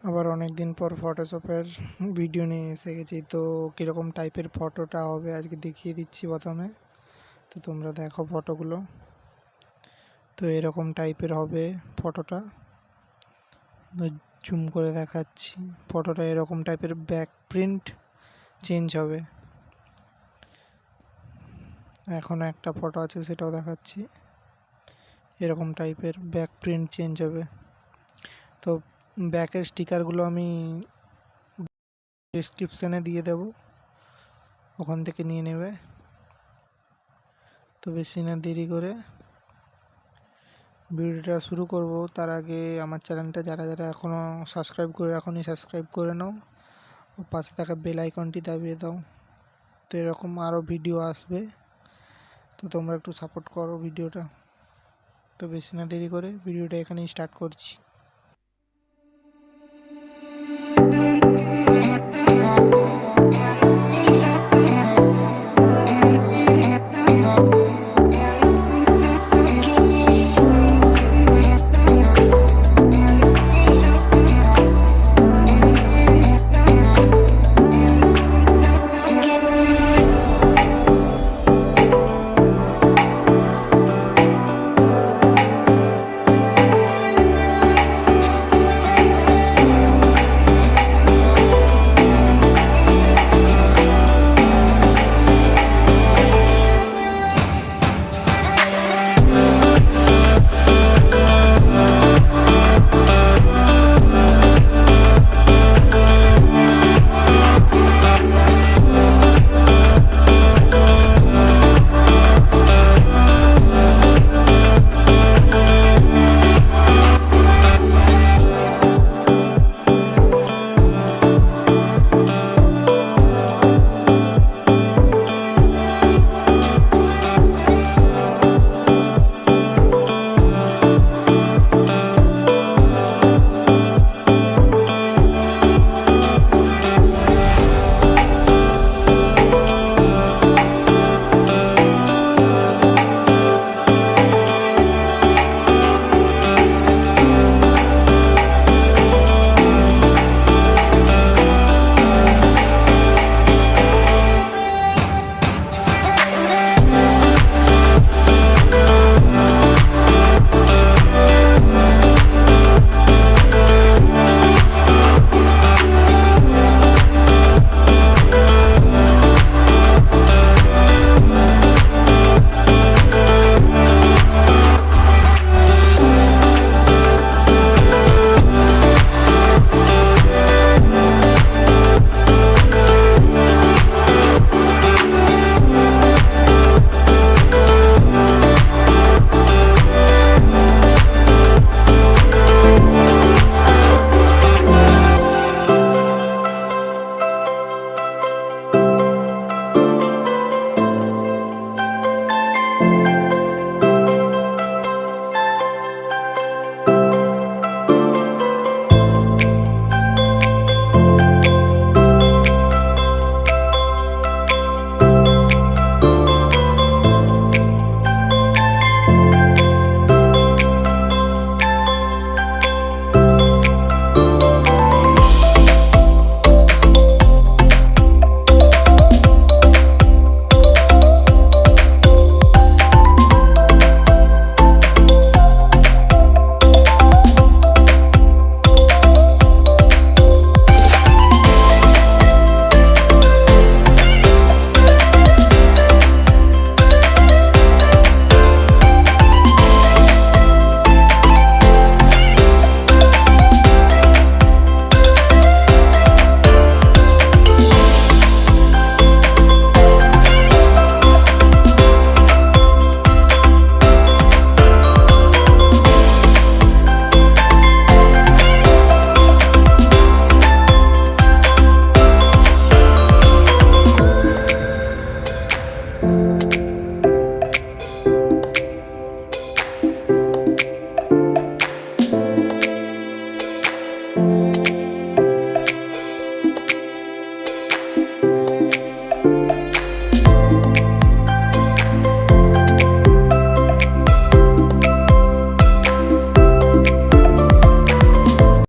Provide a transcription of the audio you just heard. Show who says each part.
Speaker 1: আবার অনেক দিন পর ফটোশপের ভিডিও নিয়ে এসে গেছি। তো কীরকম টাইপের ফটোটা হবে আজকে দেখিয়ে দিচ্ছি প্রথমে। তো তোমরা দেখো ফটোগুলো। তো এরকম টাইপের হবে ফটোটা। জুম করে দেখাচ্ছি। ফটোটা এরকম টাইপের ব্যাক প্রিন্ট চেঞ্জ হবে। এখন একটা ফটো আছে সেটাও দেখাচ্ছি। এরকম টাইপের ব্যাক প্রিন্ট চেঞ্জ হবে। তো ব্যাকের স্টিকারগুলো আমি ডিসক্রিপশানে দিয়ে দেব, ওখান থেকে নিয়ে নেবে। তো বেশি না দেরি করে ভিডিওটা শুরু করব। তার আগে আমার চ্যানেলটা যারা যারা এখনও সাবস্ক্রাইব করে এখনই সাবস্ক্রাইব করে নাও ও পাশে থাকা বেল আইকনটি দাবিয়ে দাও। তো এরকম আরও ভিডিও আসবে, তো তোমরা একটু সাপোর্ট করো ভিডিওটা। তো বেশি না দেরি করে ভিডিওটা এখানেই স্টার্ট করছি।